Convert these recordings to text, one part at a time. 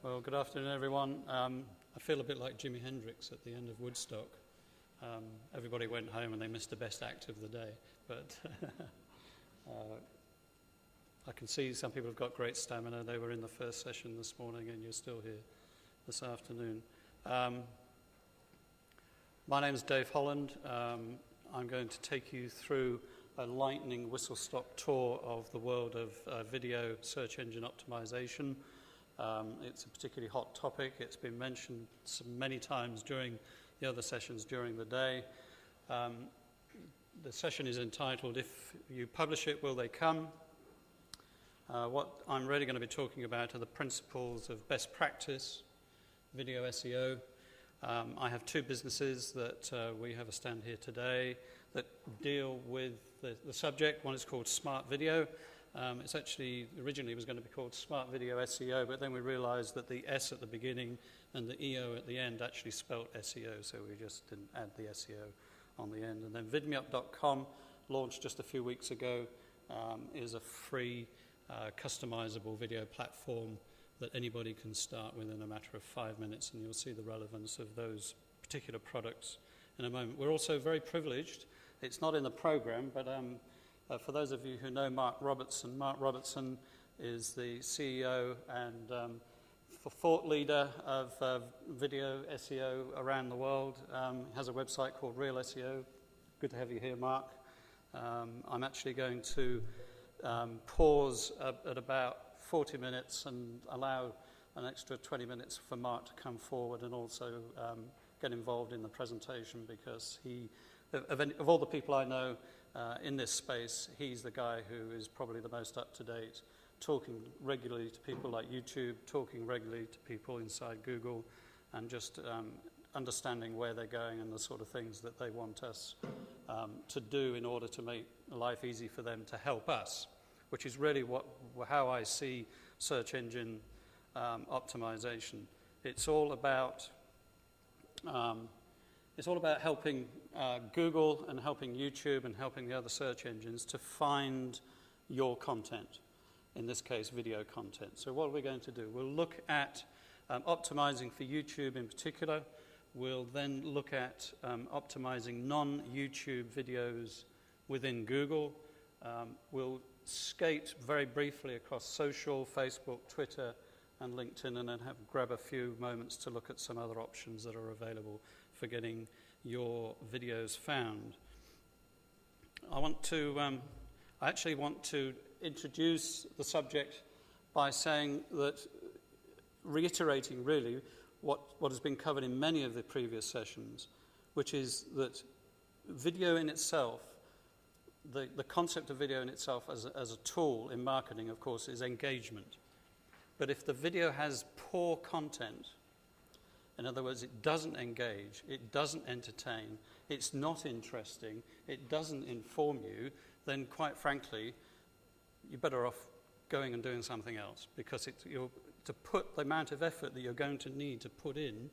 Well, good afternoon, everyone. I feel a bit like Jimi Hendrix at the end of Woodstock. Everybody went home and they missed the best act of the day. But I can see some people have got great stamina. They were in the first session this morning and you're still here this afternoon. My name is Dave Holland. I'm going to take you through a lightning whistle-stop tour of the world of video search engine optimization. It's a particularly hot topic. It's been mentioned many times during the other sessions during the day. The session is entitled, If You Publish It, Will They Come? What I'm really going to be talking about are the principles of best practice, video SEO. I have two businesses that we have a stand here today that deal with the subject. One is called Smart Video. It's actually originally was going to be called Smart Video SEO, but then we realized that the S at the beginning and the EO at the end actually spelt SEO, so we just didn't add the SEO on the end. And then vidmeup.com, launched just a few weeks ago, is a free customizable video platform that anybody can start within a matter of 5 minutes, and you'll see the relevance of those particular products in a moment. We're also very privileged. It's not in the program, but for those of you who know Mark Robertson is the CEO and thought leader of video SEO around the world. He has a website called Real SEO. Good to have you here, Mark. I'm actually going to pause at about 40 minutes and allow an extra 20 minutes for Mark to come forward and also get involved in the presentation, because he, of all the people I know in this space, he's the guy who is probably the most up-to-date, talking regularly to people like YouTube, talking regularly to people inside Google, and just understanding where they're going and the sort of things that they want us to do in order to make life easy for them to help us, which is really how I see search engine optimization. It's all about helping Google and helping YouTube and helping the other search engines to find your content, in this case video content. So what are we going to do? We'll look at optimizing for YouTube in particular. We'll then look at optimizing non-YouTube videos within Google. We'll skate very briefly across social, Facebook, Twitter, and LinkedIn, and then grab a few moments to look at some other options that are available for getting your videos found. I actually want to introduce the subject by saying that, reiterating really what has been covered in many of the previous sessions, which is that video in itself, the concept of video in itself as a tool in marketing, of course, is engagement. But if the video has poor content, in other words, it doesn't engage, it doesn't entertain, it's not interesting, it doesn't inform you, then quite frankly, you're better off going and doing something else, because to put the amount of effort that you're going to need to put in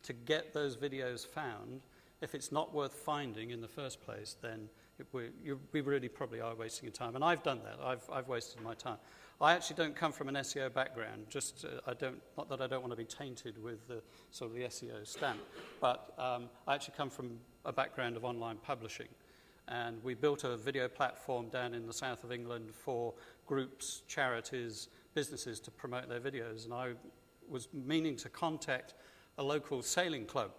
to get those videos found, if it's not worth finding in the first place, then we really probably are wasting your time. And I've done that. I've wasted my time. I actually don't come from an SEO background. Not that I don't want to be tainted with the sort of the SEO stamp, but I actually come from a background of online publishing. And we built a video platform down in the south of England for groups, charities, businesses to promote their videos. And I was meaning to contact a local sailing club,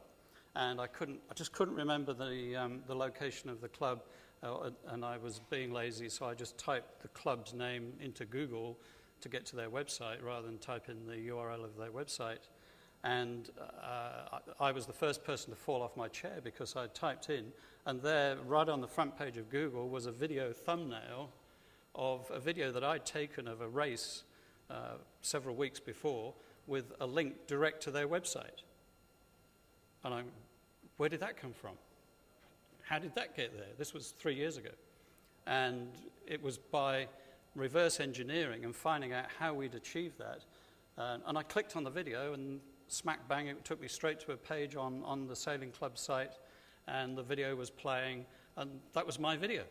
and I just couldn't remember the location of the club, and I was being lazy, so I just typed the club's name into Google to get to their website rather than type in the URL of their website. And I was the first person to fall off my chair because I typed in, and there, right on the front page of Google, was a video thumbnail of a video that I'd taken of a race several weeks before with a link direct to their website. And where did that come from? How did that get there? This was 3 years ago. And it was by reverse engineering and finding out how we'd achieved that. And I clicked on the video, and smack bang, it took me straight to a page on the sailing club site, and the video was playing, and that was my video.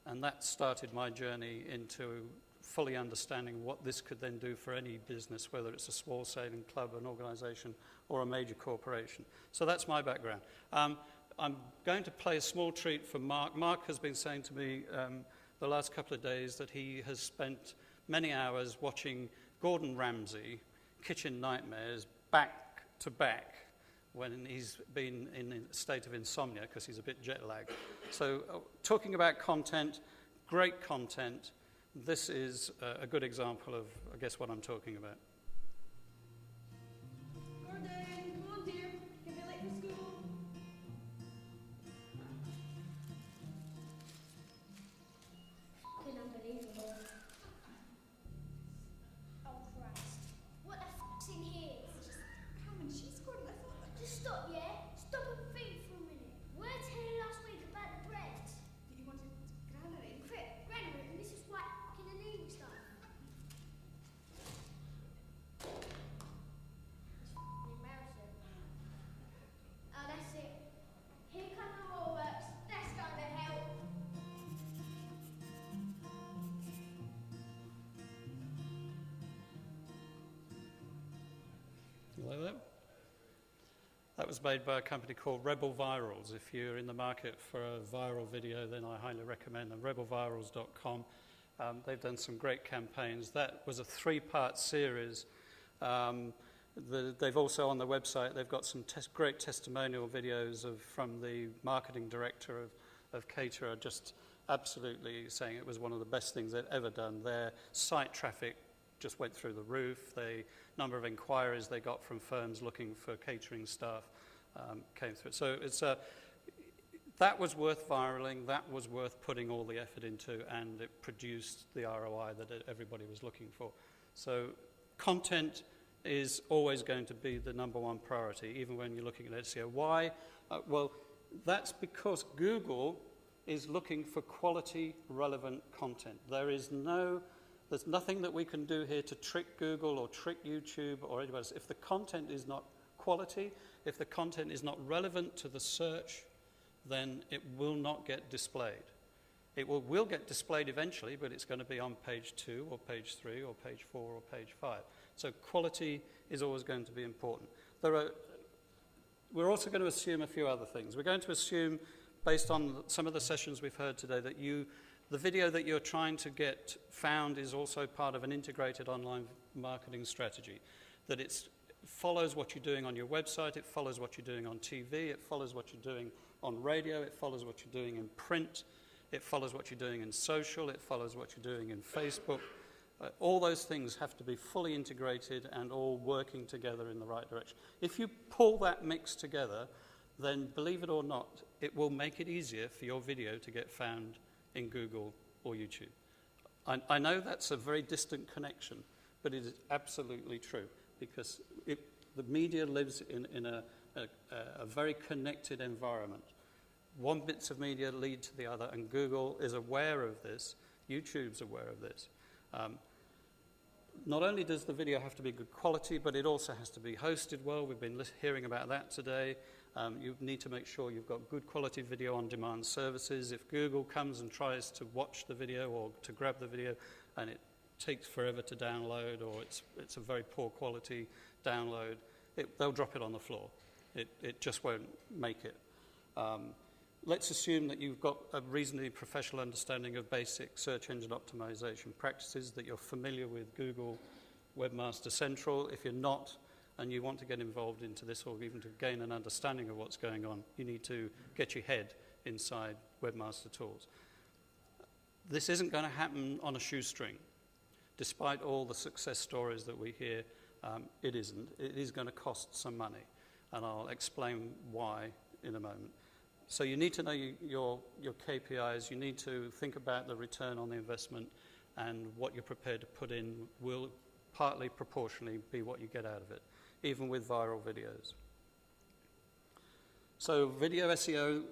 And that started my journey into fully understanding what this could then do for any business, whether it's a small sailing club, an organisation, or a major corporation. So that's my background. I'm going to play a small treat for Mark. Mark has been saying to me the last couple of days that he has spent many hours watching Gordon Ramsay, Kitchen Nightmares, back to back, when he's been in a state of insomnia because he's a bit jet lagged. So talking about content, great content, this is a good example of, I guess, what I'm talking about. Gordon, come on dear, can be late for school. Fucking unbelievable. Oh Christ. What the fuck's in here? Cameron, she's Gordon, I thought that Just stop, yeah? Stop and think for a minute. Word telling last week about the bread. you wanted granary. Crip, Granary, and this is white fucking illegal stuff. It's fucking embarrassing. Oh, that's it. Here come the waterworks. That's gonna help. You like that? That was made by a company called Rebel Virals. If you're in the market for a viral video, then I highly recommend them, rebelvirals.com. They've done some great campaigns. That was a 3-part series. They've also, on their website, they've got some great testimonial videos from the marketing director of Caterer, just absolutely saying it was one of the best things they'd ever done. Their site traffic just went through the roof. The number of inquiries they got from firms looking for catering staff came through. So that was worth viraling, that was worth putting all the effort into, and it produced the ROI that everybody was looking for. So content is always going to be the number one priority, even when you're looking at SEO. Why? Well, that's because Google is looking for quality, relevant content. There's nothing that we can do here to trick Google or trick YouTube or anybody else. If the content is not quality, if the content is not relevant to the search, then it will not get displayed. It will get displayed eventually, but it's going to be on page 2 or page 3 or page 4 or page 5. So quality is always going to be important. We're also going to assume a few other things. We're going to assume, based on some of the sessions we've heard today, that the video that you're trying to get found is also part of an integrated online marketing strategy, that it follows what you're doing on your website, it follows what you're doing on TV, it follows what you're doing on radio, it follows what you're doing in print, it follows what you're doing in social, it follows what you're doing in Facebook. All those things have to be fully integrated and all working together in the right direction. If you pull that mix together, then believe it or not, it will make it easier for your video to get found in Google or YouTube. I know that's a very distant connection, but it is absolutely true, because the media lives in a very connected environment. One bits of media lead to the other, and Google is aware of this, YouTube's aware of this. Not only does the video have to be good quality, but it also has to be hosted well. We've been hearing about that today. You need to make sure you've got good quality video on demand services. If Google comes and tries to watch the video or to grab the video and it takes forever to download, or it's a very poor quality download, they'll drop it on the floor. It just won't make it. Let's assume that you've got a reasonably professional understanding of basic search engine optimization practices, that you're familiar with Google Webmaster Central. If you're not, and you want to get involved into this, or even to gain an understanding of what's going on, you need to get your head inside Webmaster Tools. This isn't going to happen on a shoestring. Despite all the success stories that we hear, it isn't. It is going to cost some money, and I'll explain why in a moment. So you need to know your KPIs. You need to think about the return on the investment, and what you're prepared to put in will partly proportionally be what you get out of it, even with viral videos. So video SEO,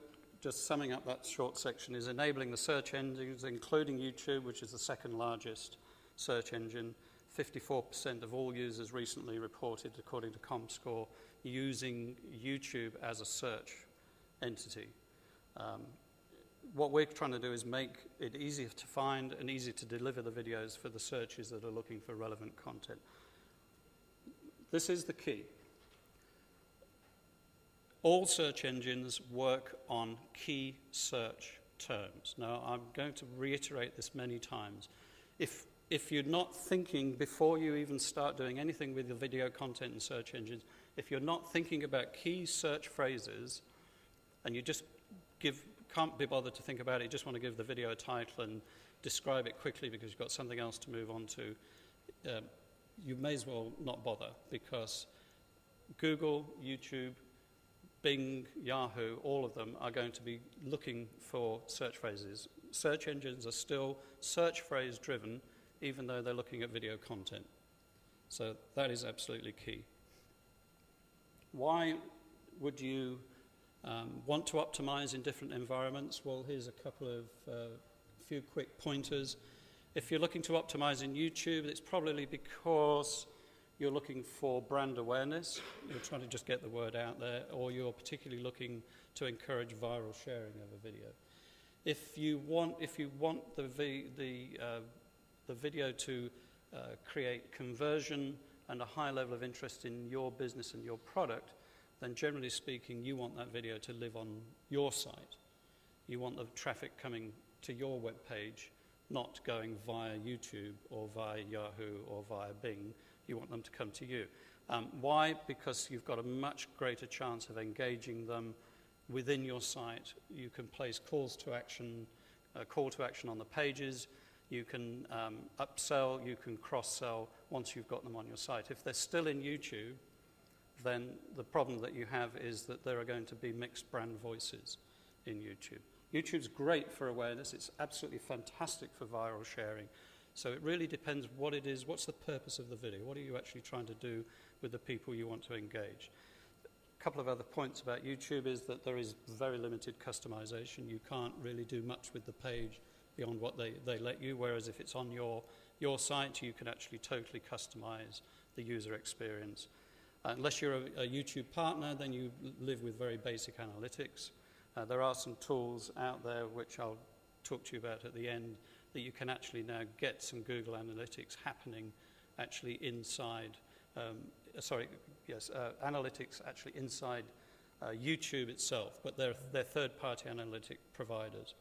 just summing up that short section, is enabling the search engines, including YouTube, which is the second largest search engine. 54% of all users recently reported, according to ComScore, using YouTube as a search entity. what we're trying to do is make it easier to find and easier to deliver the videos for the searchers that are looking for relevant content. This is the key. All search engines work on key search terms. Now, I'm going to reiterate this many times. If you're not thinking before you even start doing anything with your video content and search engines, if you're not thinking about key search phrases and you just can't be bothered to think about it, you just want to give the video a title and describe it quickly because you've got something else to move on to, you may as well not bother, because Google, YouTube, Bing, Yahoo, all of them are going to be looking for search phrases. Search engines are still search phrase driven, even though they're looking at video content. So that is absolutely key. Why would you want to optimize in different environments? Well, here's a couple of few quick pointers. If you're looking to optimize in YouTube, it's probably because you're looking for brand awareness, you're trying to just get the word out there, or you're particularly looking to encourage viral sharing of a video. If you want the video to create conversion and a high level of interest in your business and your product, then generally speaking, you want that video to live on your site. You want the traffic coming to your web page, not going via YouTube or via Yahoo or via Bing. You want them to come to you. Why? Because you've got a much greater chance of engaging them within your site. You can place calls to action, call to action on the pages. You can upsell, you can cross-sell once you've got them on your site. If they're still in YouTube, then the problem that you have is that there are going to be mixed brand voices in YouTube. YouTube's great for awareness. It's absolutely fantastic for viral sharing. So it really depends what it is, what's the purpose of the video, what are you actually trying to do with the people you want to engage. A couple of other points about YouTube is that there is very limited customization. You can't really do much with the page beyond what they let you, whereas if it's on your site, you can actually totally customize the user experience. Unless you're a YouTube partner, then you live with very basic analytics. There are some tools out there which I'll talk to you about at the end that you can actually now get some Google Analytics happening actually inside, analytics actually inside YouTube itself, but they're third-party analytic providers.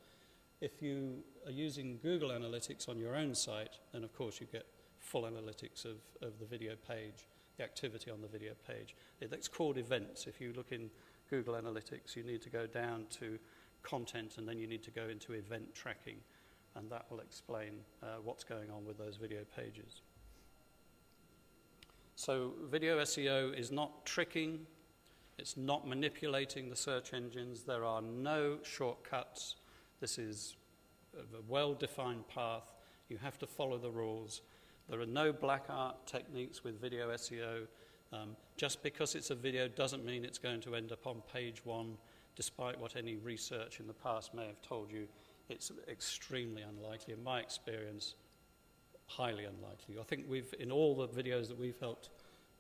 If you are using Google Analytics on your own site, then of course you get full analytics of the video page, the activity on the video page. It's called events. If you look in Google Analytics, you need to go down to content and then you need to go into event tracking, and that will explain what's going on with those video pages. So video SEO is not tricking, it's not manipulating the search engines, there are no shortcuts. This is a well-defined path. You have to follow the rules. There are no black art techniques with video SEO. Just because it's a video doesn't mean it's going to end up on page one, despite what any research in the past may have told you. It's extremely unlikely. In my experience, highly unlikely. I think in all the videos that we've helped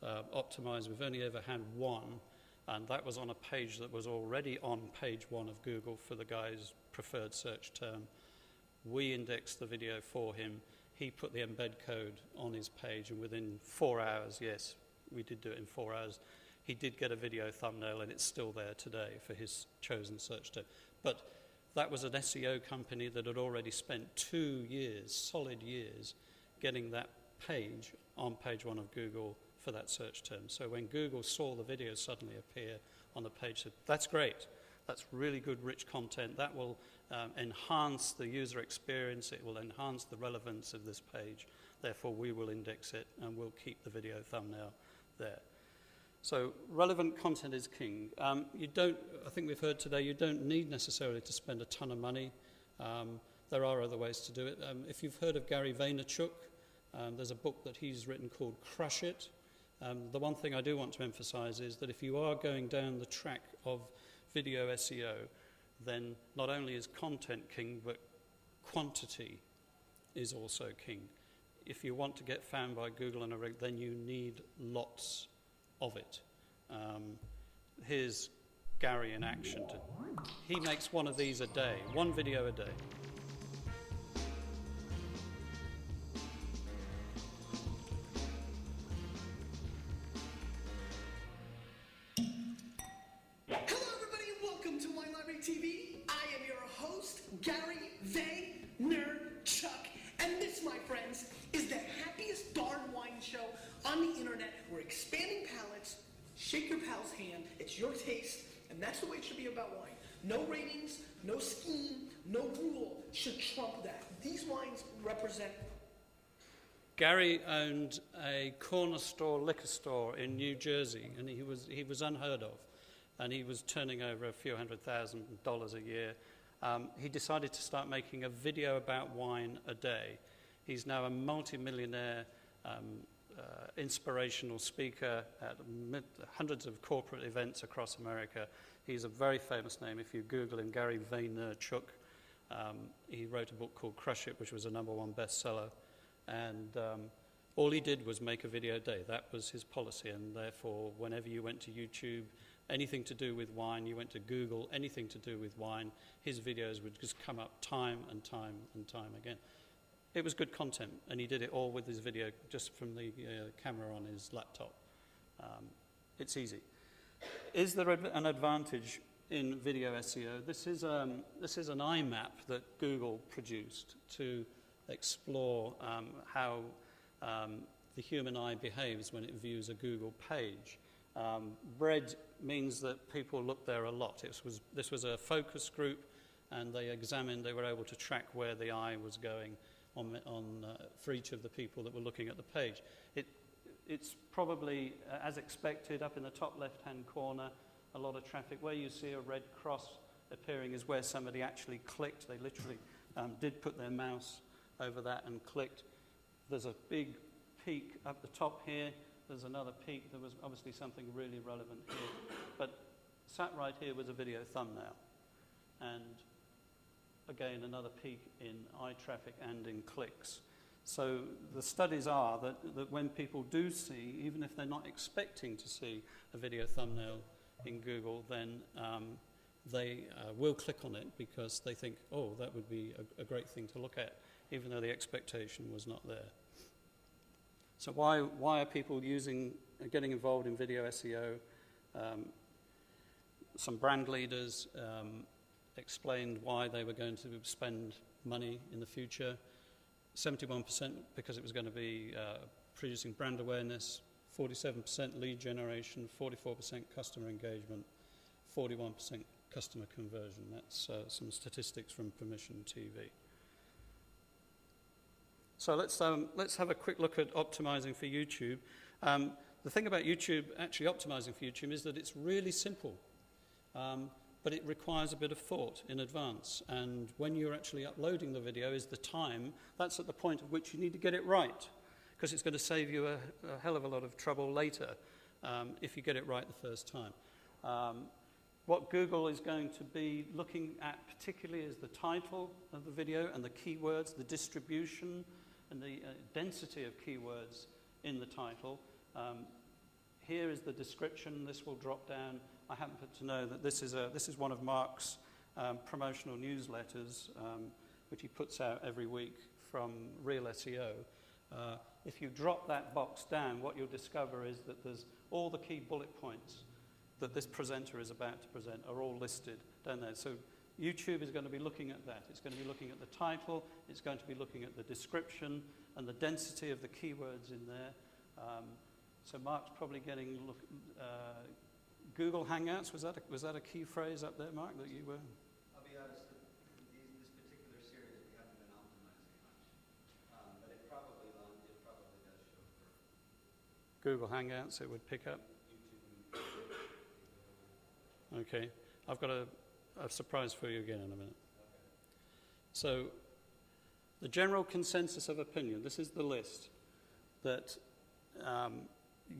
optimize, we've only ever had one, and that was on a page that was already on page one of Google for the guy's preferred search term. We indexed the video for him. He put the embed code on his page, and within 4 hours, yes, we did do it in 4 hours, he did get a video thumbnail, and it's still there today for his chosen search term. But that was an SEO company that had already spent 2 years, solid years, getting that page on page one of Google for that search term. So when Google saw the video suddenly appear on the page, said, that's great. That's really good, rich content. That will enhance the user experience. It will enhance the relevance of this page. Therefore, we will index it and we'll keep the video thumbnail there. So relevant content is king. I think we've heard today, you don't need necessarily to spend a ton of money. There are other ways to do it. If you've heard of Gary Vaynerchuk, there's a book that he's written called Crush It. The one thing I do want to emphasize is that if you are going down the track of video SEO, then not only is content king, but quantity is also king. If you want to get found by Google and then you need lots of it. Here's Gary in action. He makes one of these a day, one video a day. Hello, everybody, and welcome to Wine Library TV. I am your host, Gary Vaynerchuk, and this, my friends, is the happiest darn wine show on the internet. We're expanding palates. Shake your pal's hand. It's your taste, and that's the way it should be about wine. No ratings, no scheme, no rule should trump that. These wines represent. Gary owned a corner store, liquor store in New Jersey, and he was unheard of, and he was turning over a few $100,000 a year. He decided to start making a video about wine a day. He's now a multi-millionaire inspirational speaker at hundreds of corporate events across America. He's a very famous name. If you Google him, Gary Vaynerchuk, he wrote a book called Crush It, which was a #1 bestseller. And all he did was make a video a day. That was his policy. And therefore, whenever you went to YouTube, anything to do with wine, you went to Google, anything to do with wine, his videos would just come up time and time and time again. It was good content, and he did it all with his video just from the camera on his laptop. It's easy. Is there an advantage in video SEO? This is an IMAP that Google produced to explore how the human eye behaves when it views a Google page. Red means that people look there a lot. This was a focus group, and they were able to track where the eye was going for each of the people that were looking at the page. It's probably, as expected, up in the top left-hand corner, a lot of traffic. Where you see a red cross appearing is where somebody actually clicked. They literally did put their mouse over that and clicked. There's a big peak up the top here. There's another peak. There was obviously something really relevant here. But sat right here was a video thumbnail. And again, another peak in eye traffic and in clicks. So the studies are that when people do see, even if they're not expecting to see a video thumbnail in Google, then they will click on it because they think, oh, that would be a great thing to look at, even though the expectation was not there. So why are people getting involved in video SEO? Some brand leaders explained why they were going to spend money in the future. 71% because it was going to be producing brand awareness, 47% lead generation, 44% customer engagement, 41% customer conversion. That's some statistics from Permission TV. So let's have a quick look at optimizing for YouTube. The thing about YouTube, actually optimizing for YouTube, is that it's really simple. But it requires a bit of thought in advance. And when you're actually uploading the video is the time, that's at the point at which you need to get it right, because it's going to save you a hell of a lot of trouble later if you get it right the first time. What Google is going to be looking at particularly is the title of the video and the keywords, the distribution and the density of keywords in the title. Here is the description. This will drop down. I happen to know that this is one of Mark's promotional newsletters, which he puts out every week from Real SEO. If you drop that box down, what you'll discover is that there's all the key bullet points that this presenter is about to present are all listed down there. So YouTube is going to be looking at that. It's going to be looking at the title. It's going to be looking at the description and the density of the keywords in there. So Mark's probably getting Google Hangouts. Was that a key phrase up there, Mark, that you were? I'll be honest, this particular series we haven't been optimizing much, but it probably does show for Google Hangouts, it would pick up. YouTube. Okay, I've got a surprise for you again in a minute. Okay. So the general consensus of opinion, this is the list, that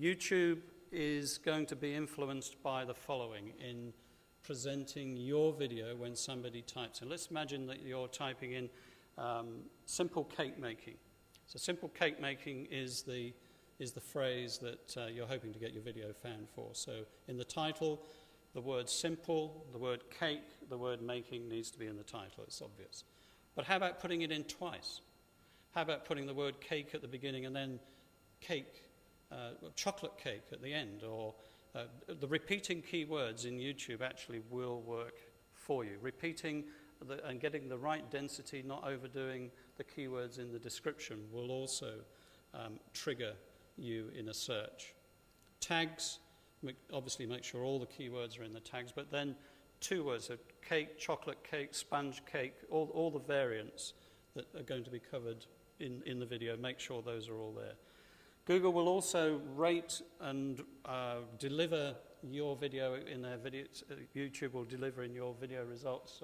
YouTube is going to be influenced by the following in presenting your video when somebody types in. Let's imagine that you're typing in simple cake making. So simple cake making is the phrase that you're hoping to get your video found for. So in the title, The word simple, the word cake, the word making needs to be in the title, it's obvious. But how about putting it in twice? How about putting the word cake at the beginning and then cake, chocolate cake at the end? Or the repeating keywords in YouTube actually will work for you. Repeating and getting the right density, not overdoing the keywords in the description, will also trigger you in a search. Tags, obviously make sure all the keywords are in the tags, but then 2 words, so cake, chocolate cake, sponge cake, all the variants that are going to be covered in the video, make sure those are all there. Google will also rate and deliver your video in their videos. YouTube will deliver in your video results,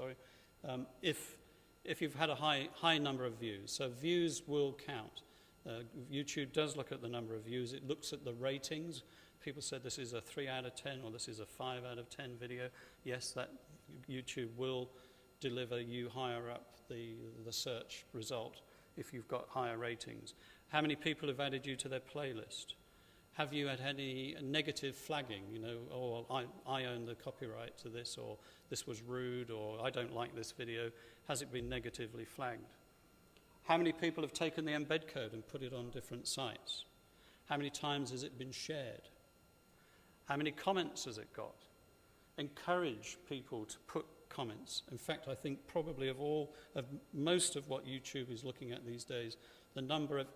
if you've had a high number of views. So views will count. YouTube does look at the number of views. It looks at the ratings. People said this is a 3 out of 10 or this is a 5 out of 10 video. Yes, that YouTube will deliver you higher up the search result if you've got higher ratings. How many people have added you to their playlist? Have you had any negative flagging? You know, oh, I own the copyright to this, or this was rude, or I don't like this video. Has it been negatively flagged? How many people have taken the embed code and put it on different sites? How many times has it been shared? How many comments has it got? Encourage people to put comments. In fact, I think probably of most of what YouTube is looking at these days, the number of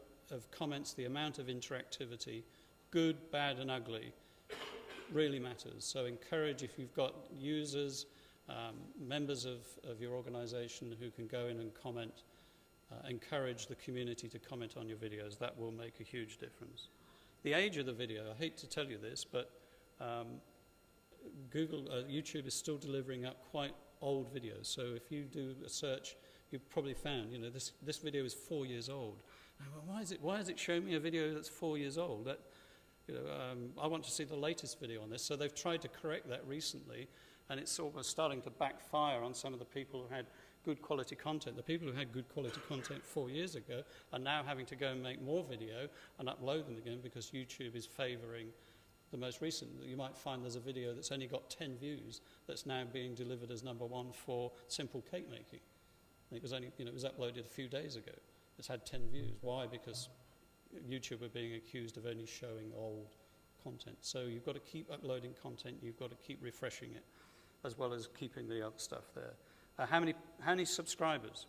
comments, the amount of interactivity, good, bad, and ugly, really matters. So encourage, if you've got users, members of your organization who can go in and comment, encourage the community to comment on your videos. That will make a huge difference. The age of the video, I hate to tell you this, but YouTube is still delivering up quite old videos. So if you do a search, you've probably found, you know, this video is 4 years old. Why is it showing me a video that's 4 years old? I want to see the latest video on this. So they've tried to correct that recently, and it's sort of starting to backfire on some of the people who had good quality content. The people who had good quality content 4 years ago are now having to go and make more video and upload them again because YouTube is favoring the most recent. You might find there's a video that's only got 10 views that's now being delivered as number 1 for simple cake making. And it was only, it was uploaded a few days ago. It's had 10 views. Why? Because YouTube are being accused of only showing old content. So you've got to keep uploading content. You've got to keep refreshing it, as well as keeping the other stuff there. How many subscribers?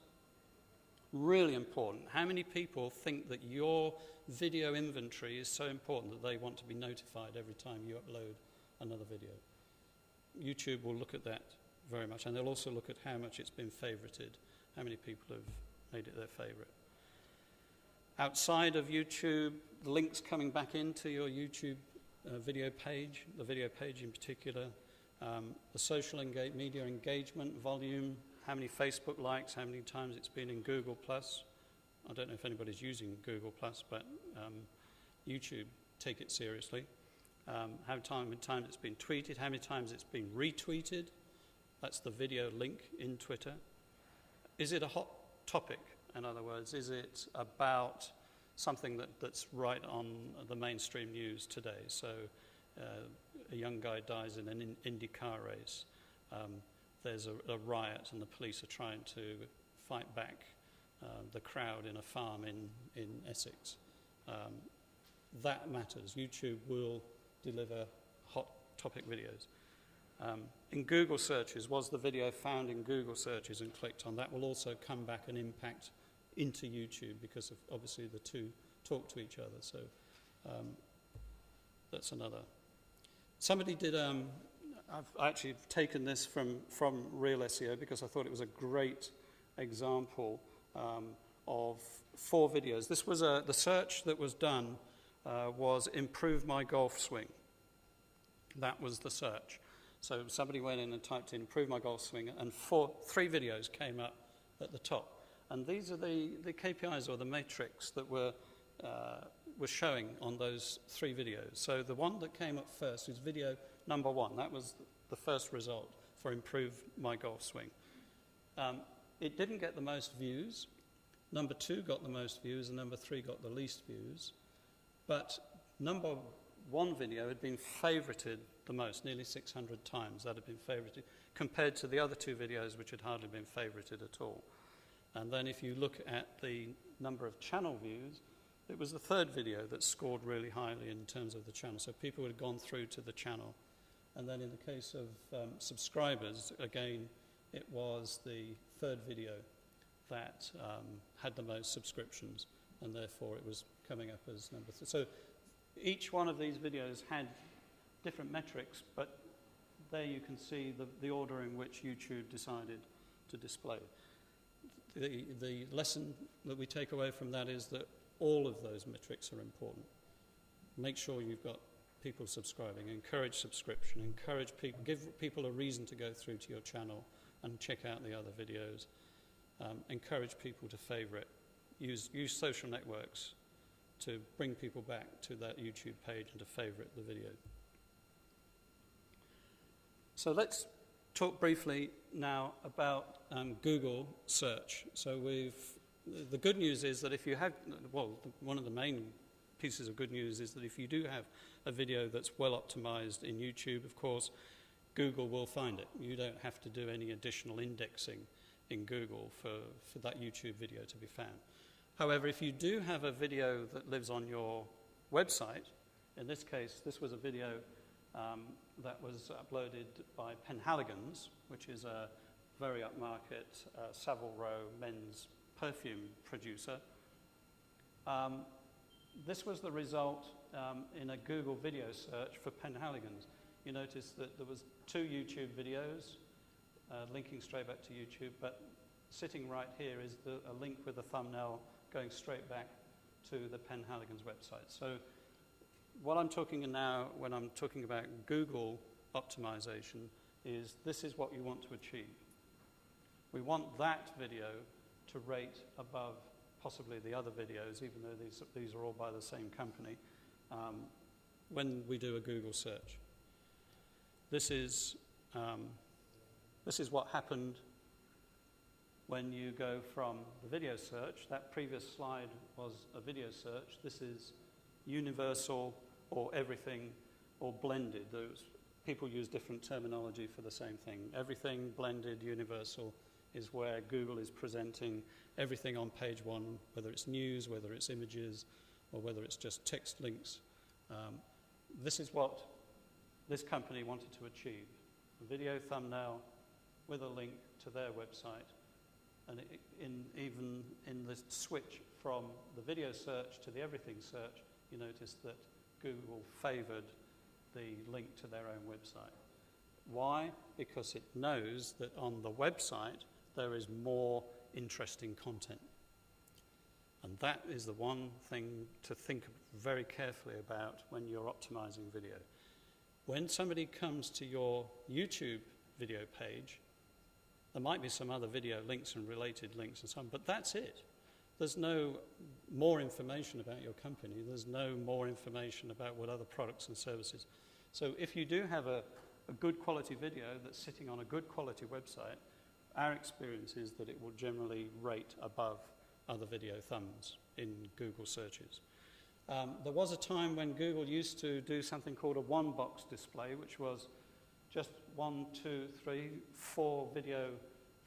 Really important. How many people think that your video inventory is so important that they want to be notified every time you upload another video? YouTube will look at that very much, and they'll also look at how much it's been favorited, how many people have made it their favorite. Outside of YouTube, the links coming back into your YouTube video page, the video page in particular, the social media engagement volume, how many Facebook likes, how many times it's been in Google+. I don't know if anybody's using Google+, but YouTube, take it seriously. How many times it's been tweeted, how many times it's been retweeted. That's the video link in Twitter. Is it a hot topic? In other words, is it about something that's right on the mainstream news today? So a young guy dies in an Indy car race. There's a riot and the police are trying to fight back the crowd in a farm in Essex. That matters. YouTube will deliver hot topic videos. In Google searches, was the video found in Google searches and clicked on? That will also come back and impact into YouTube because of obviously the two talk to each other. So that's another. Somebody did, I've actually taken this from Real SEO because I thought it was a great example of 4 videos. This was the search that was done was improve my golf swing. That was the search. So somebody went in and typed in improve my golf swing, and 3 videos came up at the top. And these are the KPIs or the metrics that were showing on those 3 videos. So the one that came up first was video number 1. That was the first result for improve my golf swing. It didn't get the most views. Number 2 got the most views, and number 3 got the least views. But number one video had been favorited the most, nearly 600 times that had been favorited, compared to the other two videos which had hardly been favorited at all. And then if you look at the number of channel views, it was the third video that scored really highly in terms of the channel. So people had gone through to the channel. And then in the case of subscribers, again, it was the third video that had the most subscriptions, and therefore it was coming up as number 3. So each one of these videos had different metrics, but there you can see the order in which YouTube decided to display. The lesson that we take away from that is that all of those metrics are important. Make sure you've got people subscribing, encourage subscription, encourage people, give people a reason to go through to your channel and check out the other videos. Encourage people to favorite. Use social networks to bring people back to that YouTube page and to favorite the video. So let's talk briefly now about Google search. So the good news is that if you have, one of the main pieces of good news is that if you do have a video that's well optimized in YouTube, of course, Google will find it. You don't have to do any additional indexing in Google for that YouTube video to be found. However, if you do have a video that lives on your website, in this case, this was a video that was uploaded by Penhaligon's, which is a very upmarket Savile Row men's perfume producer. This was the result in a Google video search for Penhaligon's. You notice that there was 2 YouTube videos linking straight back to YouTube, but sitting right here is a link with a thumbnail going straight back to the Penhaligon's website. So what I'm talking now when I'm talking about Google optimization is this is what you want to achieve. We want that video to rate above possibly the other videos, even though these are all by the same company, when we do a Google search. This is what happened when you go from the video search. That previous slide was a video search. This is universal or everything or blended. People use different terminology for the same thing. Everything, blended, universal is where Google is presenting everything on page 1, whether it's news, whether it's images, or whether it's just text links. This is what this company wanted to achieve. A video thumbnail with a link to their website. And even in the switch from the video search to the everything search, you notice that Google favored the link to their own website. Why? Because it knows that on the website there is more interesting content. And that is the one thing to think very carefully about when you're optimizing video. When somebody comes to your YouTube video page, there might be some other video links and related links and so on, but that's it. There's no more information about your company. There's no more information about what other products and services. So if you do have a good quality video that's sitting on a good quality website, our experience is that it will generally rate above other video thumbs in Google searches. There was a time when Google used to do something called a one-box display, which was just 1, 2, 3, 4 video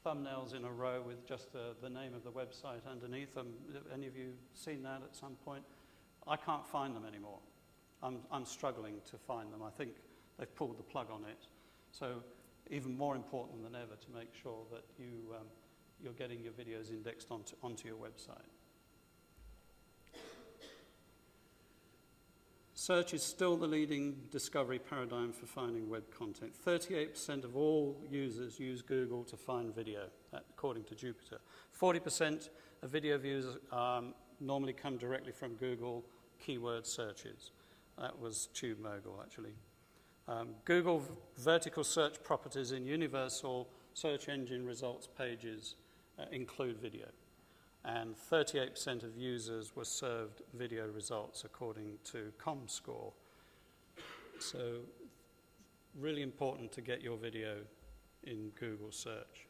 thumbnails in a row with just the name of the website underneath them. Have any of you seen that at some point? I can't find them anymore. I'm struggling to find them. I think they've pulled the plug on it. So even more important than ever to make sure that you're getting your videos indexed onto your website. Search is still the leading discovery paradigm for finding web content. 38% of all users use Google to find video, according to Jupiter. 40% of video views normally come directly from Google keyword searches. That was TubeMogul, actually. Google vertical search properties in universal search engine results pages include video. And 38% of users were served video results according to ComScore. So really important to get your video in Google search.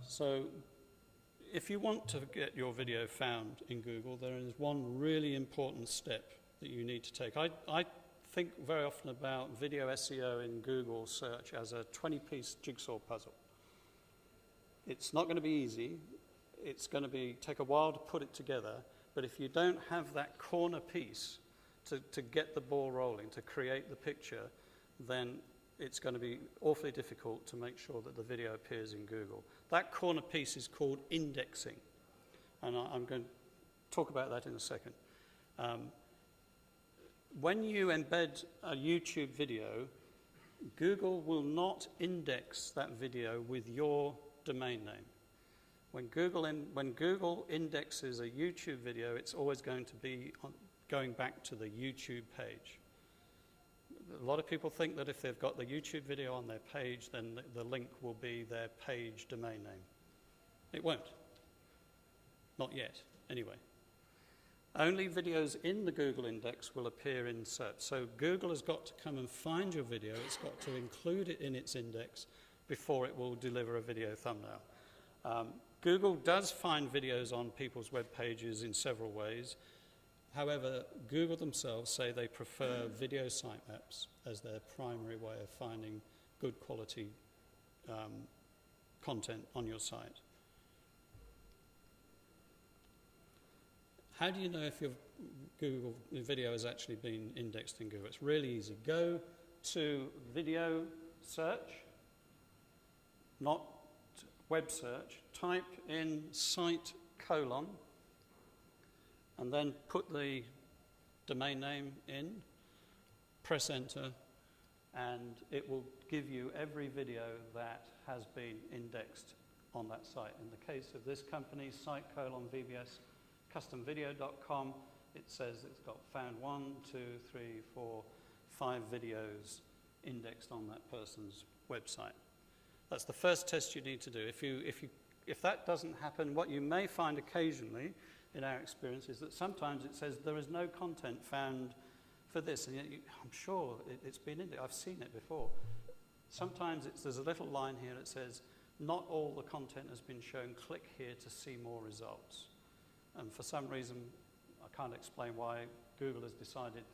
So if you want to get your video found in Google, there is one really important step that you need to take. I think very often about video SEO in Google search as a 20-piece jigsaw puzzle. It's not going to be easy. It's going to take a while to put it together, but if you don't have that corner piece to get the ball rolling, to create the picture, then it's going to be awfully difficult to make sure that the video appears in Google. That corner piece is called indexing, and I'm going to talk about that in a second. When you embed a YouTube video, Google will not index that video with your domain name. When Google indexes a YouTube video, it's always going to be going back to the YouTube page. A lot of people think that if they've got the YouTube video on their page, then the link will be their page domain name. It won't. Not yet, anyway. Only videos in the Google index will appear in search. So Google has got to come and find your video. It's got to include it in its index before it will deliver a video thumbnail. Google does find videos on people's web pages in several ways. However, Google themselves say they prefer video sitemaps as their primary way of finding good quality content on your site. How do you know if your Google video has actually been indexed in Google? It's really easy. Go to video search, not web search. Type in site : and then put the domain name in, press enter, and it will give you every video that has been indexed on that site. In the case of this company, site : vbscustomvideo.com, it says it's got found 1, 2, 3, 4, 5 videos indexed on that person's website. That's the first test you need to do. If that doesn't happen, what you may find occasionally in our experience is that sometimes it says there is no content found for this, and yet I'm sure it's been indexed. I've seen it before. Sometimes there's a little line here that says, not all the content has been shown. Click here to see more results. And for some reason, I can't explain why Google has decided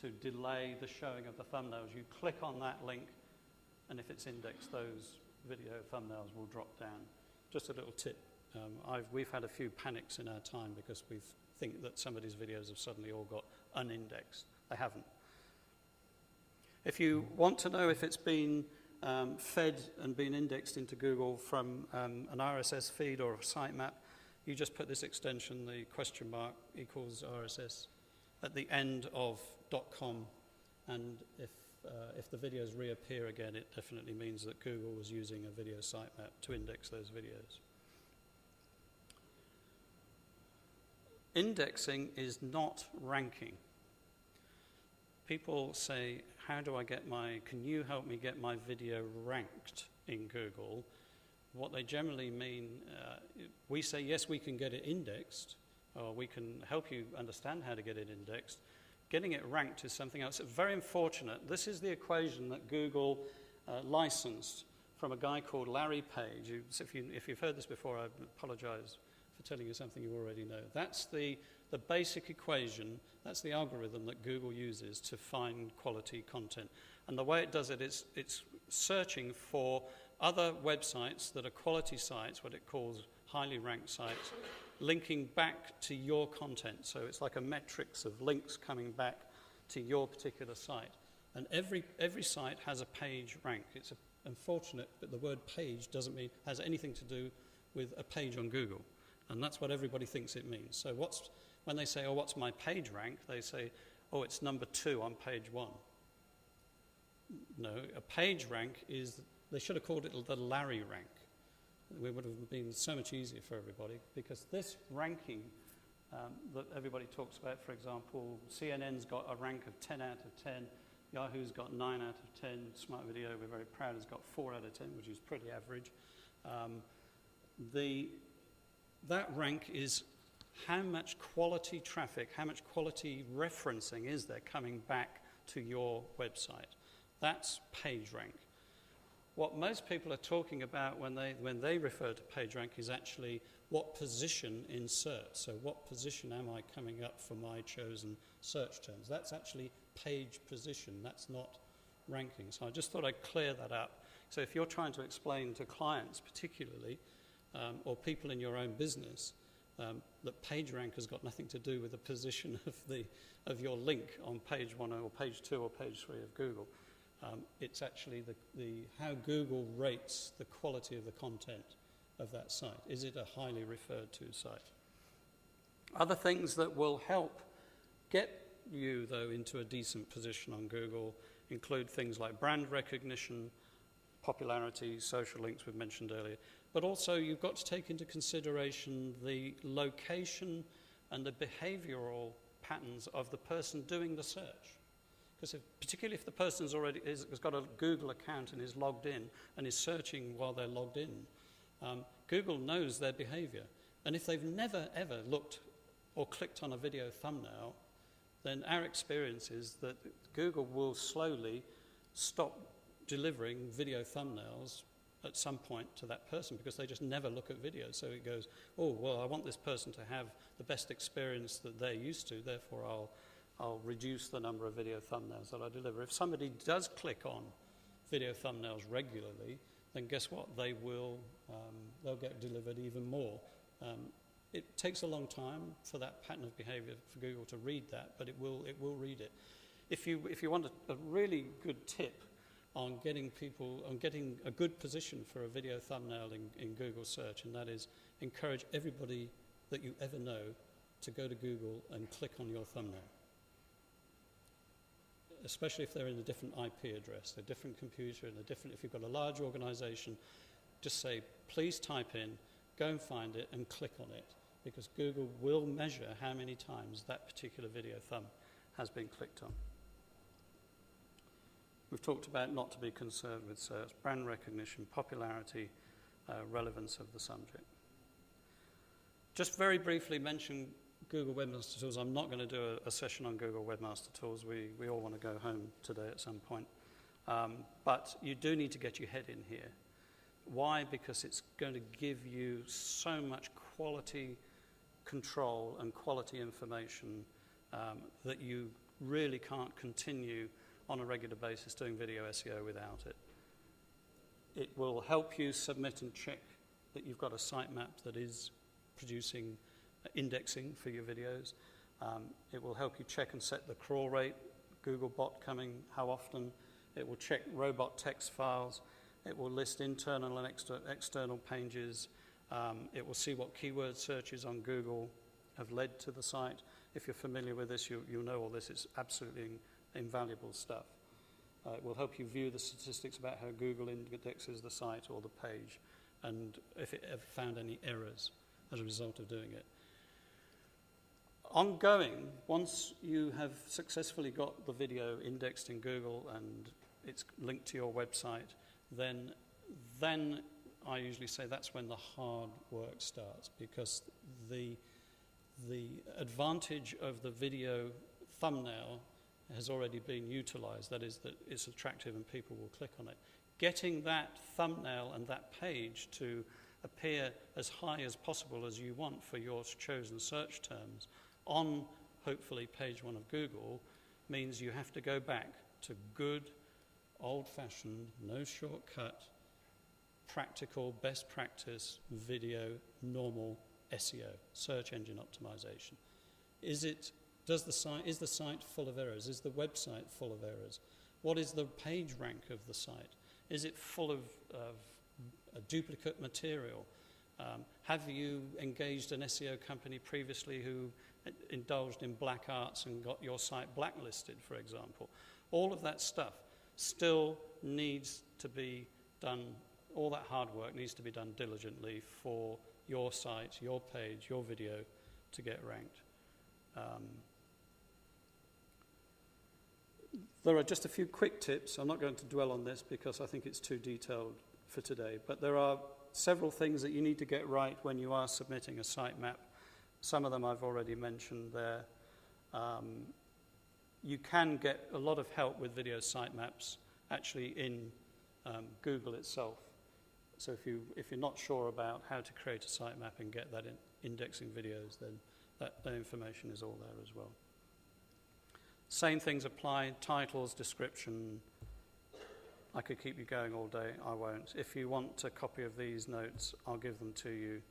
to delay the showing of the thumbnails. You click on that link, and if it's indexed, those video thumbnails will drop down. Just a little tip. We've had a few panics in our time because we think that some of these videos have suddenly all got unindexed. They haven't. If you want to know if it's been fed and been indexed into Google from an RSS feed or a sitemap, you just put this extension, the question mark equals RSS, at the end of .com, and if the videos reappear again, it definitely means that Google was using a video sitemap to index those videos. Indexing is not ranking. People say, can you help me get my video ranked in Google? What they generally mean, we say, yes, we can get it indexed, or we can help you understand how to get it indexed. Getting it ranked is something else. It's very unfortunate. This is the equation that Google licensed from a guy called Larry Page. If you've heard this before, I apologize for telling you something you already know. That's the basic equation. That's the algorithm that Google uses to find quality content. And the way it does it, it's searching for other websites that are quality sites, what it calls highly ranked sites, linking back to your content. So it's like a matrix of links coming back to your particular site. And every site has a page rank. It's unfortunate, but the word page doesn't mean has anything to do with a page on Google. And that's what everybody thinks it means. So when they say, oh, what's my page rank? They say, oh, it's number 2 on page 1. No, a page rank is, they should have called it the Larry rank. It would have been so much easier for everybody, because this ranking that everybody talks about, for example, CNN's got a rank of 10 out of 10, Yahoo's got 9 out of 10, Smart Video, we're very proud, has got 4 out of 10, which is pretty average. That rank is how much quality traffic, how much quality referencing is there coming back to your website. That's page rank. What most people are talking about when they refer to PageRank is actually what position in search. So what position am I coming up for my chosen search terms? That's actually page position. That's not ranking. So I just thought I'd clear that up. So if you're trying to explain to clients particularly, or people in your own business, that PageRank has got nothing to do with the position of your link on page 1 or page 2 or page 3 of Google. It's actually how Google rates the quality of the content of that site. Is it a highly referred to site? Other things that will help get you, though, into a decent position on Google include things like brand recognition, popularity, social links we've mentioned earlier, but also you've got to take into consideration the location and the behavioral patterns of the person doing the search. Because particularly if the person's has got a Google account and is logged in and is searching while they're logged in, Google knows their behavior. And if they've never, ever looked or clicked on a video thumbnail, then our experience is that Google will slowly stop delivering video thumbnails at some point to that person because they just never look at videos. So it goes, oh, well, I want this person to have the best experience that they're used to, therefore I'll reduce the number of video thumbnails that I deliver. If somebody does click on video thumbnails regularly, then guess what? They'll get delivered even more. It takes a long time for that pattern of behavior for Google to read that, but it will read it. If you want a really good tip on getting a good position for a video thumbnail in Google search, and that is encourage everybody that you ever know to go to Google and click on your thumbnail. Especially if they're in a different IP address, a different computer, and if you've got a large organization, just say, please type in, go and find it, and click on it, because Google will measure how many times that particular video thumb has been clicked on. We've talked about not to be concerned with search, brand recognition, popularity, relevance of the subject. Just very briefly mention Google Webmaster Tools. I'm not going to do a session on Google Webmaster Tools. We all want to go home today at some point. But you do need to get your head in here. Why? Because it's going to give you so much quality control and quality information that you really can't continue on a regular basis doing video SEO without it. It will help you submit and check that you've got a sitemap that is producing indexing for your videos. It will help you check and set the crawl rate, Googlebot coming, how often. It will check robot text files. It will list internal and external pages. It will see what keyword searches on Google have led to the site. If you're familiar with this, you'll know all this. It's absolutely invaluable stuff. It will help you view the statistics about how Google indexes the site or the page, and if it ever found any errors as a result of doing it. Ongoing, once you have successfully got the video indexed in Google and it's linked to your website, then I usually say that's when the hard work starts, because the advantage of the video thumbnail has already been utilized. That is that it's attractive and people will click on it. Getting that thumbnail and that page to appear as high as possible as you want for your chosen search terms on, hopefully, page 1 of Google means you have to go back to good, old-fashioned, no shortcut, practical, best practice, video, normal SEO, search engine optimization. Is the site full of errors? Is the website full of errors? What is the page rank of the site? Is it full of a duplicate material? Have you engaged an SEO company previously who indulged in black arts and got your site blacklisted, for example? All of that stuff still needs to be done. All that hard work needs to be done diligently for your site, your page, your video to get ranked. There are just a few quick tips. I'm not going to dwell on this because I think it's too detailed for today, but there are several things that you need to get right when you are submitting a sitemap. Some of them I've already mentioned there. You can get a lot of help with video sitemaps actually in Google itself. So if you're not sure about how to create a sitemap and get that indexing videos, then that information is all there as well. Same things apply, titles, description. I could keep you going all day, I won't. If you want a copy of these notes, I'll give them to you.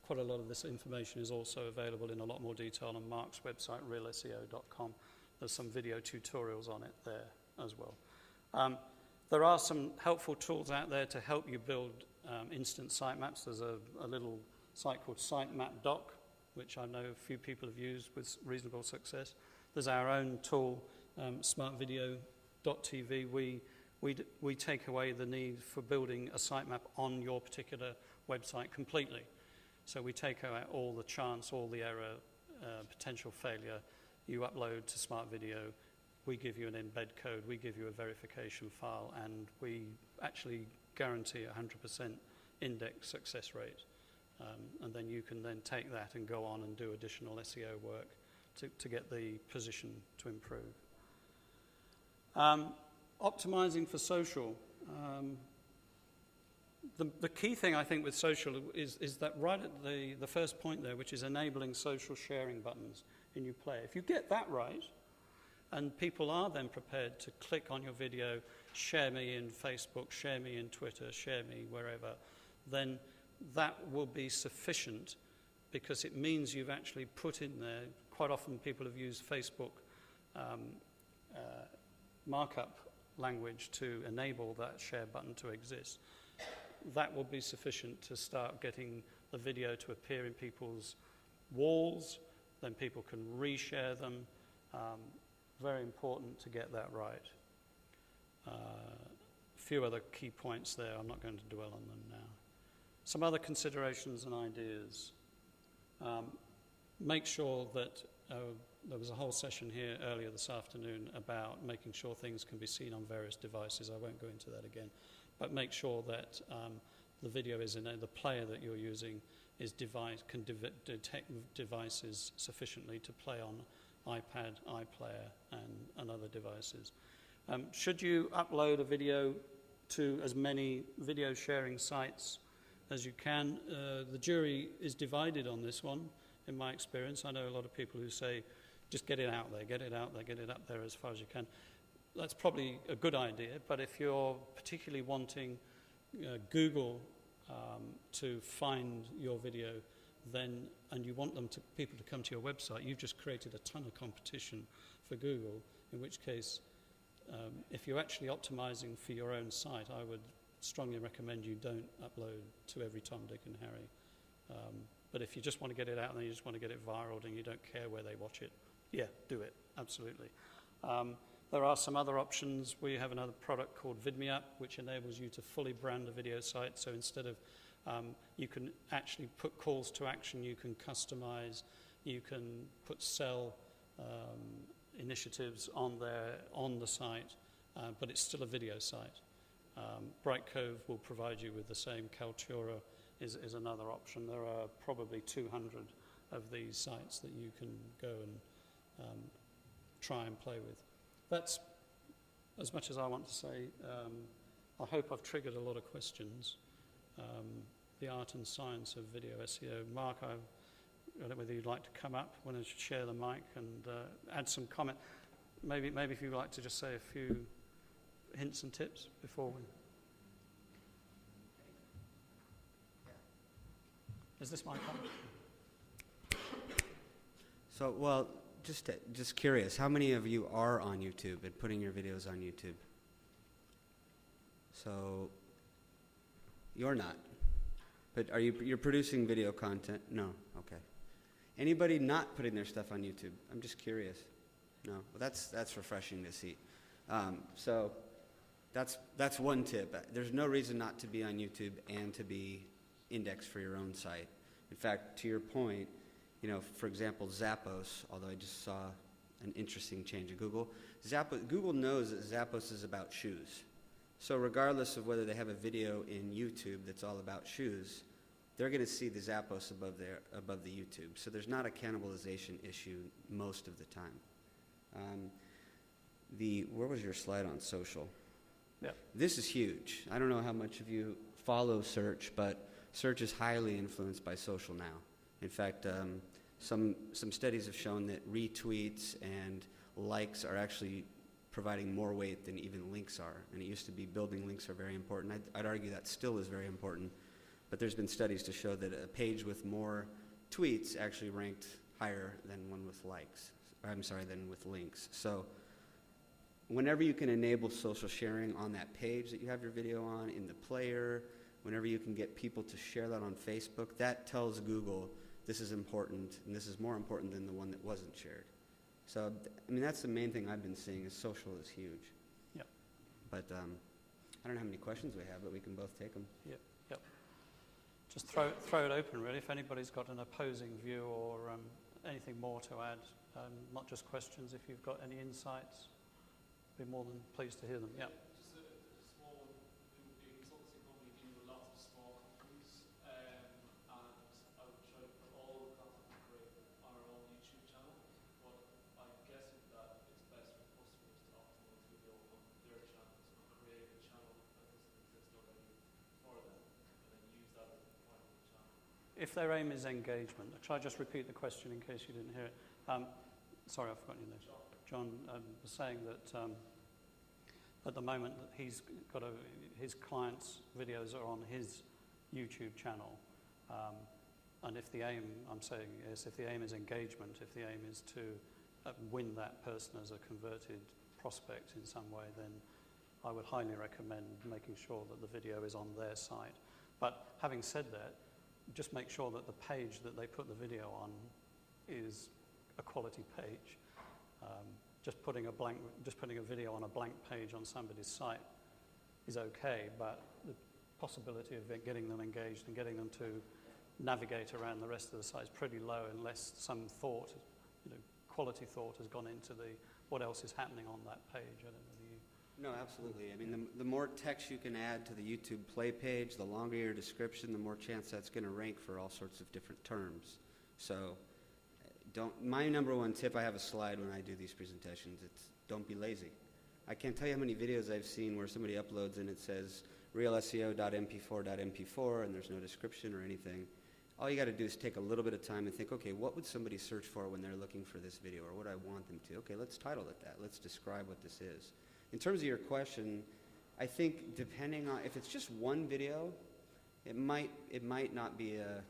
Quite a lot of this information is also available in a lot more detail on Mark's website, realseo.com. There's some video tutorials on it there as well. There are some helpful tools out there to help you build instant sitemaps. There's a little site called Sitemap.doc, which I know a few people have used with reasonable success. There's our own tool, smartvideo.tv. We take away the need for building a sitemap on your particular website completely. So we take out all the chance, all the error, potential failure. You upload to Smart Video. We give you an embed code. We give you a verification file, and we actually guarantee 100% index success rate. And then you can then take that and go on and do additional SEO work to get the position to improve. Optimizing for social. The key thing I think with social is that right at the first point there, which is enabling social sharing buttons in your player. If you get that right, and people are then prepared to click on your video, share me in Facebook, share me in Twitter, share me wherever, then that will be sufficient, because it means you've actually put in there, quite often people have used Facebook markup language to enable that share button to exist. That will be sufficient to start getting the video to appear in people's walls, then people can reshare them. Very important to get that right. A few other key points there, I'm not going to dwell on them now. Some other considerations and ideas. Make sure that, there was a whole session here earlier this afternoon about making sure things can be seen on various devices. I won't go into that again. But make sure that the video is in the player that you're using can detect devices sufficiently to play on iPad, iPlayer, and other devices. Should you upload a video to as many video sharing sites as you can? The jury is divided on this one, in my experience. I know a lot of people who say, just get it out there, get it out there, get it up there as far as you can. That's probably a good idea, but if you're particularly wanting Google to find your video, then, and you want people to come to your website, you've just created a ton of competition for Google, in which case, if you're actually optimizing for your own site, I would strongly recommend you don't upload to every Tom, Dick, and Harry. But if you just want to get it out there, you just want to get it viral, and you don't care where they watch it, yeah, do it, absolutely. There are some other options. We have another product called VidMeUp, which enables you to fully brand a video site. So instead of, you can actually put calls to action, you can customize, you can put sell initiatives on there, on the site, but it's still a video site. Brightcove will provide you with the same. Kaltura is another option. There are probably 200 of these sites that you can go and try and play with. That's as much as I want to say. I hope I've triggered a lot of questions. The art and science of video SEO. Mark, I don't know whether you'd like to come up, want to share the mic and add some comment. Maybe if you'd like to just say a few hints and tips before we... Is this my comment? So, well, just curious, how many of you are on YouTube and putting your videos on YouTube? So, you're not. But you're producing video content? No, okay. Anybody not putting their stuff on YouTube? I'm just curious. No, well, that's refreshing to see. So, that's one tip. There's no reason not to be on YouTube and to be indexed for your own site. In fact, to your point, for example, Zappos, although I just saw an interesting change in Google. Google knows that Zappos is about shoes. So regardless of whether they have a video in YouTube that's all about shoes, they're going to see the Zappos above the YouTube. So there's not a cannibalization issue most of the time. Where was your slide on social? Yep. This is huge. I don't know how much of you follow search, but search is highly influenced by social now. In fact, some studies have shown that retweets and likes are actually providing more weight than even links are. And it used to be building links are very important. I'd argue that still is very important. But there's been studies to show that a page with more tweets actually ranked higher than one with likes. Than with links. So whenever you can enable social sharing on that page that you have your video on, in the player, whenever you can get people to share that on Facebook, that tells Google this is important, and this is more important than the one that wasn't shared. So, I mean, that's the main thing I've been seeing is social is huge. Yep. But I don't know how many questions we have, but we can both take them. Yep. Just throw it open, really. If anybody's got an opposing view or anything more to add, not just questions, if you've got any insights, be more than pleased to hear them. Yeah. Just a small one. We would be a consultancy company dealing with lots of small companies, and I would try to put all the content we create on our own YouTube channel, but I'm guessing that it's best for customers to optimize video on their channels and create a channel that doesn't exist already for them, and then use that as a primary channel. If their aim is engagement, shall I just repeat the question in case you didn't hear it? Sorry, I've forgotten your name. John was saying that at the moment that he's got his clients' videos are on his YouTube channel, and if the aim, I'm saying is, if the aim is engagement, if the aim is to win that person as a converted prospect in some way, then I would highly recommend making sure that the video is on their site. But having said that, just make sure that the page that they put the video on is a quality page. Just putting a video on a blank page on somebody's site is okay, but the possibility of getting them engaged and getting them to navigate around the rest of the site is pretty low unless some thought, quality thought has gone into what else is happening on that page. I don't know whether you... No, absolutely. I mean, the more text you can add to the YouTube play page, the longer your description, the more chance that's going to rank for all sorts of different terms. So my number one tip, I have a slide when I do these presentations, it's don't be lazy. I can't tell you how many videos I've seen where somebody uploads and it says realseo.mp4.mp4 and there's no description or anything. All you got to do is take a little bit of time and think, okay, what would somebody search for when they're looking for this video, or what I want them to? Okay, let's title it that. Let's describe what this is. In terms of your question, I think depending on, if it's just one video, it might not be a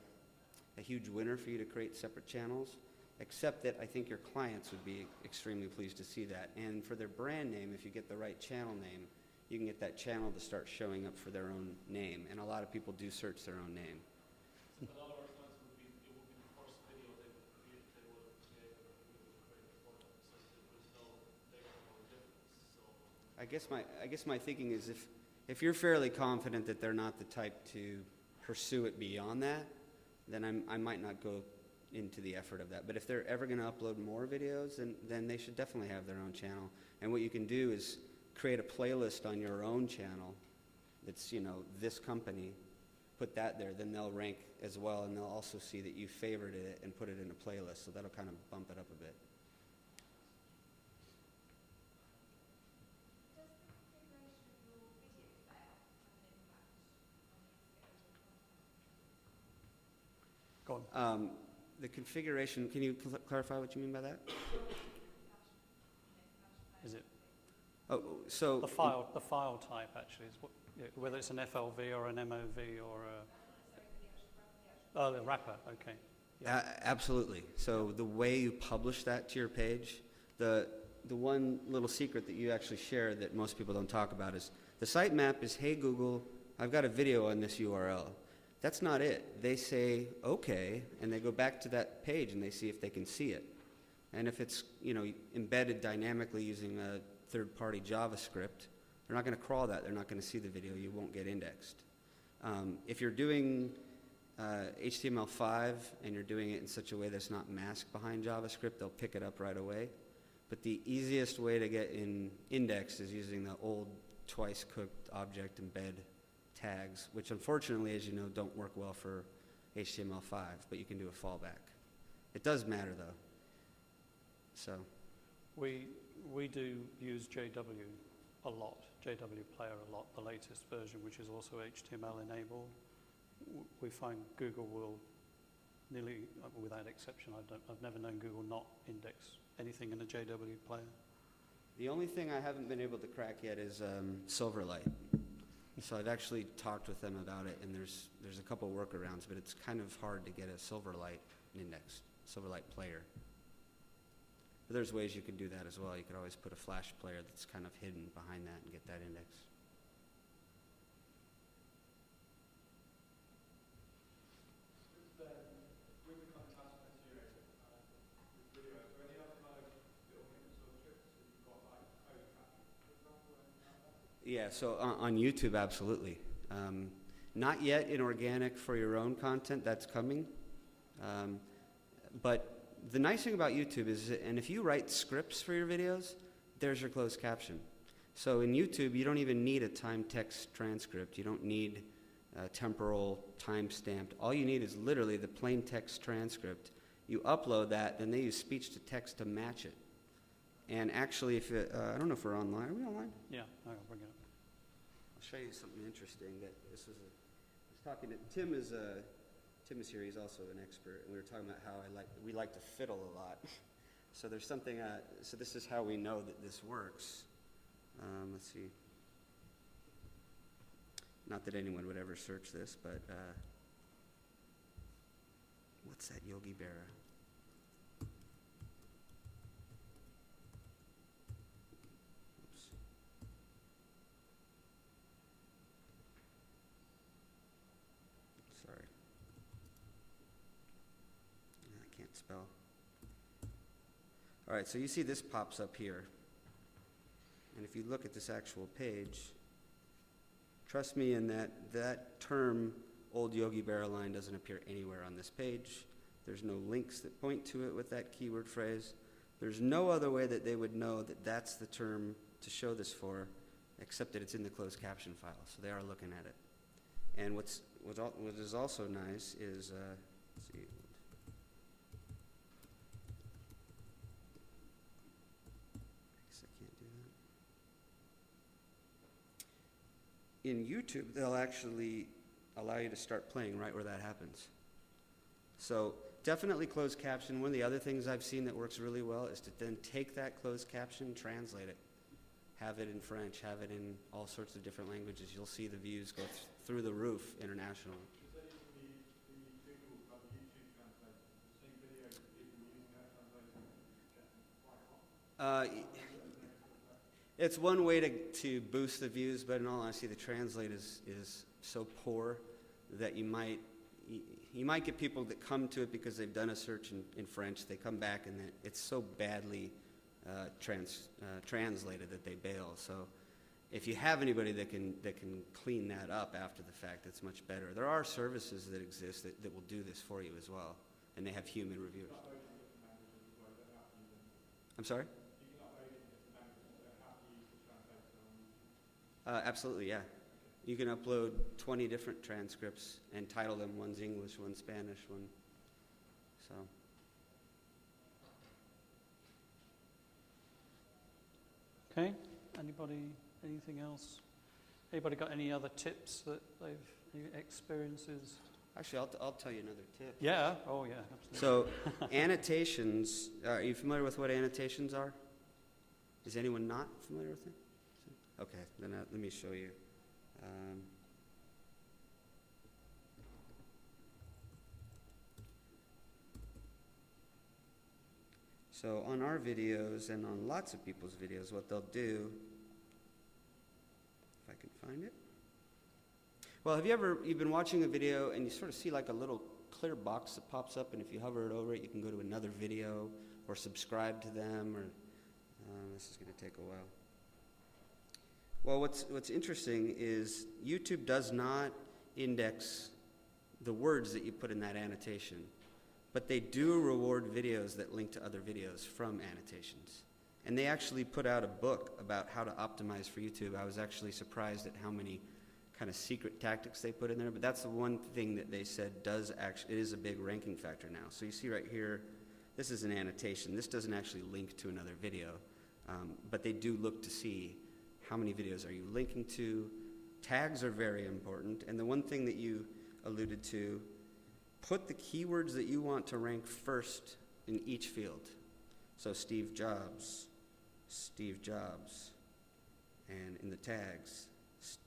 huge winner for you to create separate channels, except that I think your clients would be extremely pleased to see that. And for their brand name, if you get the right channel name, you can get that channel to start showing up for their own name. And a lot of people do search their own name. A lot of our clients would be the first video they would create for them, so there's no difference. So I guess my thinking is if you're fairly confident that they're not the type to pursue it beyond that, then I might not go into the effort of that. But if they're ever going to upload more videos, then they should definitely have their own channel. And what you can do is create a playlist on your own channel that's, this company, put that there, then they'll rank as well, and they'll also see that you favorited it and put it in a playlist, so that'll kind of bump it up a bit. Does the configuration of your video player have an impact on the Go on. The configuration, can you clarify what you mean by that? Is it Oh, so the file type actually is whether it's an FLV or an MOV or the wrapper. Okay. Yeah. Absolutely. So the way you publish that to your page, the one little secret that you actually share that most people don't talk about is the sitemap is, hey Google, I've got a video on this URL. That's not it. They say, okay, and they go back to that page and they see if they can see it. And if it's embedded dynamically using a third-party JavaScript, they're not going to crawl that. They're not going to see the video. You won't get indexed. If you're doing HTML5 and you're doing it in such a way that's not masked behind JavaScript, they'll pick it up right away. But the easiest way to get indexed is using the old twice-cooked object embed tags, which unfortunately, as you know, don't work well for HTML5, but you can do a fallback. It does matter, though. So We do use JW a lot, JW Player a lot, the latest version, which is also HTML enabled. We find Google will nearly, without exception, I've never known Google not index anything in a JW Player. The only thing I haven't been able to crack yet is Silverlight. So I've actually talked with them about it, and there's a couple workarounds, but it's kind of hard to get a Silverlight indexed, Silverlight player. But there's ways you could do that as well. You could always put a Flash player that's kind of hidden behind that and get that indexed. With the content material with video, are there any other kind of little hints or tricks that you've got, like code tracking, for example, or anything like that? Yeah, so on YouTube, absolutely. Not yet in organic for your own content, that's coming. But the nice thing about YouTube is, and if you write scripts for your videos, there's your closed caption. So in YouTube, you don't even need a time text transcript. You don't need temporal time-stamped. All you need is literally the plain text transcript. You upload that, then they use speech-to-text to match it. And actually, if it, I don't know if we're online. Are we online? Yeah, I'll bring it up. I'll show you something interesting. That this is I was talking to Tim. Tim is here. He's also an expert, and we were talking about how we like to fiddle a lot. So there's something. So this is how we know that this works. Let's see. Not that anyone would ever search this, but what's that Yogi Berra? Oops. Sorry. I can't spell. All right, so you see this pops up here. And if you look at this actual page, trust me in that term, old Yogi Berra line, doesn't appear anywhere on this page. There's no links that point to it with that keyword phrase. There's no other way that they would know that that's the term to show this for, except that it's in the closed caption file, so they are looking at it. And what is also nice is, let's see. In YouTube, they'll actually allow you to start playing right where that happens. So definitely closed caption. One of the other things I've seen that works really well is to then take that closed caption, translate it, have it in French, have it in all sorts of different languages. You'll see the views go through the roof internationally. Is that using the Google YouTube translator? I've seen videos of people using that translator getting quite hot. It's one way to boost the views, but in all honesty, the translate is so poor that you might get people that come to it because they've done a search in French. They come back and it's so badly translated that they bail. So if you have anybody that can clean that up after the fact, it's much better. There are services that exist that will do this for you as well, and they have human reviewers. I'm sorry? Absolutely, yeah. You can upload 20 different transcripts and title them. One's English, one's Spanish, one. So. Okay. Anything else? Anybody got any other tips that they've experiences? Actually, I'll tell you another tip. Yeah. Oh, yeah. Absolutely. So, annotations. Are you familiar with what annotations are? Is anyone not familiar with it? Okay, then let me show you. So on our videos and on lots of people's videos, what they'll do, if I can find it. Well, have you've been watching a video and you sort of see like a little clear box that pops up, and if you hover it over it, you can go to another video or subscribe to them, or this is going to take a while. Well, what's interesting is YouTube does not index the words that you put in that annotation, but they do reward videos that link to other videos from annotations. And they actually put out a book about how to optimize for YouTube. I was actually surprised at how many kind of secret tactics they put in there, but that's the one thing that they said it is a big ranking factor now. So you see right here, this is an annotation. This doesn't actually link to another video, but they do look to see how many videos are you linking to. Tags are very important. And the one thing that you alluded to, put the keywords that you want to rank first in each field. So Steve Jobs, and in the tags,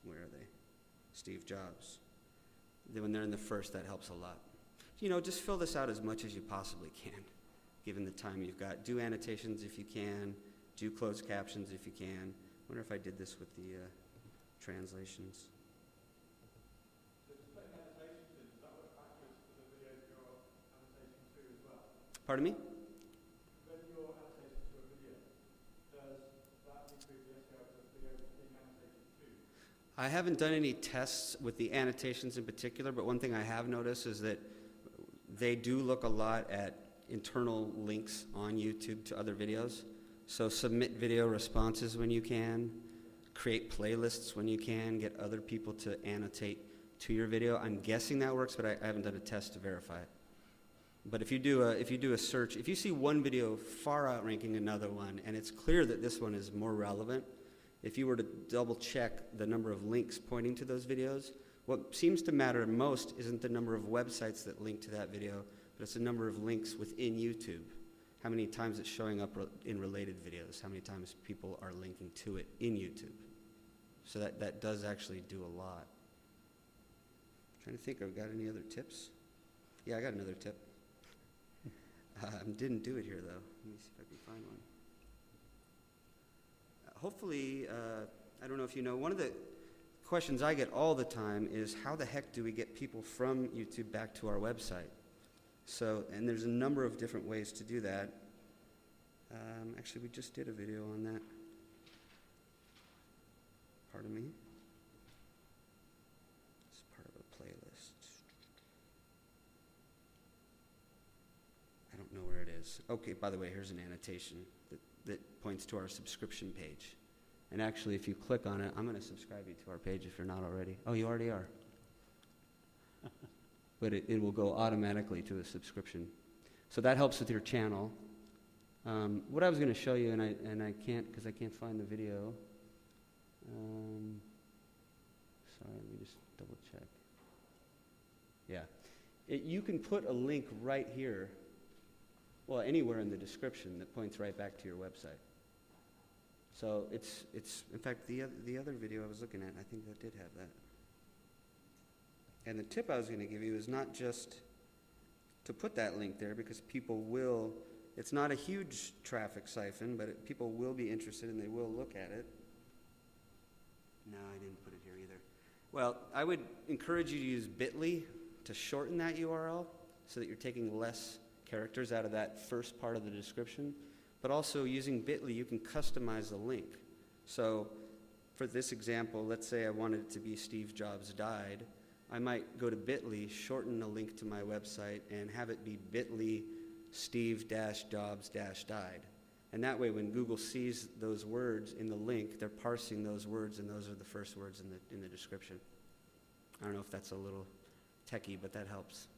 where are they? Steve Jobs. Then when they're in the first, that helps a lot. You know, just fill this out as much as you possibly can, given the time you've got. Do annotations if you can. Do closed captions if you can. I wonder if I did this with the translations. Pardon me? When you're annotating to a video, does that increase the SEO of the video being annotated to? I haven't done any tests with the annotations in particular, but one thing I have noticed is that they do look a lot at internal links on YouTube to other videos. So submit video responses when you can, create playlists when you can, get other people to annotate to your video. I'm guessing that works, but I haven't done a test to verify it. But if you do a search, if you see one video far outranking another one, and it's clear that this one is more relevant, if you were to double check the number of links pointing to those videos, what seems to matter most isn't the number of websites that link to that video, but it's the number of links within YouTube. How many times it's showing up in related videos, how many times people are linking to it in YouTube. So that does actually do a lot. I'm trying to think, I've got any other tips? Yeah, I got another tip. Didn't do it here, though. Let me see if I can find one. Hopefully, I don't know if you know, one of the questions I get all the time is how the heck do we get people from YouTube back to our website? So, and there's a number of different ways to do that. Actually, we just did a video on that. Pardon me. It's part of a playlist. I don't know where it is. Okay, by the way, here's an annotation that points to our subscription page. And actually, if you click on it, I'm going to subscribe you to our page if you're not already. Oh, you already are. But it will go automatically to a subscription. So that helps with your channel. What I was going to show you, and I can't because I can't find the video. Sorry, let me just double check. Yeah. You can put a link right here, well, anywhere in the description that points right back to your website. So it's in fact, the other video I was looking at, I think that did have that. And the tip I was going to give you is not just to put that link there, because people will, it's not a huge traffic siphon, but people will be interested and they will look at it. No, I didn't put it here either. Well, I would encourage you to use Bitly to shorten that URL so that you're taking less characters out of that first part of the description. But also using Bitly, you can customize the link. So for this example, let's say I wanted it to be Steve Jobs died. I might go to Bitly, shorten a link to my website, and have it be Bitly Steve-Jobs-died. And that way, when Google sees those words in the link, they're parsing those words, and those are the first words in the description. I don't know if that's a little techie, but that helps.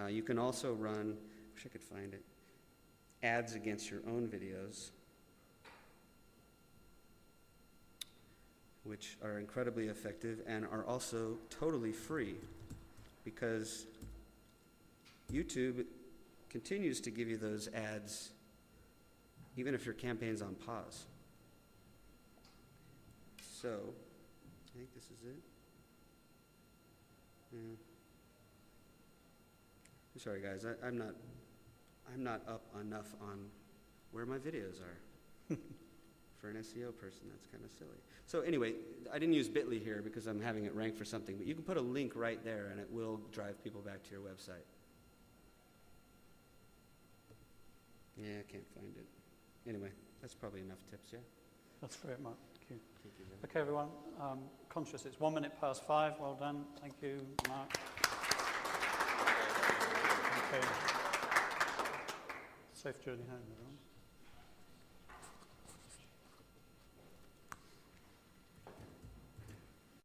You can also run, I wish I could find it, ads against your own videos, which are incredibly effective and are also totally free, because YouTube continues to give you those ads even if your campaign's on pause. So, I think this is it. Yeah. I'm sorry, guys. I'm not up enough on where my videos are. For an SEO person, that's kind of silly. So anyway, I didn't use Bitly here because I'm having it rank for something, but you can put a link right there and it will drive people back to your website. Yeah, I can't find it. Anyway, that's probably enough tips, yeah? That's great, Mark. Thank you. Thank you. Okay, everyone. Conscious it's 1 minute past 5. Well done. Thank you, Mark. Okay. Safe journey home, everyone.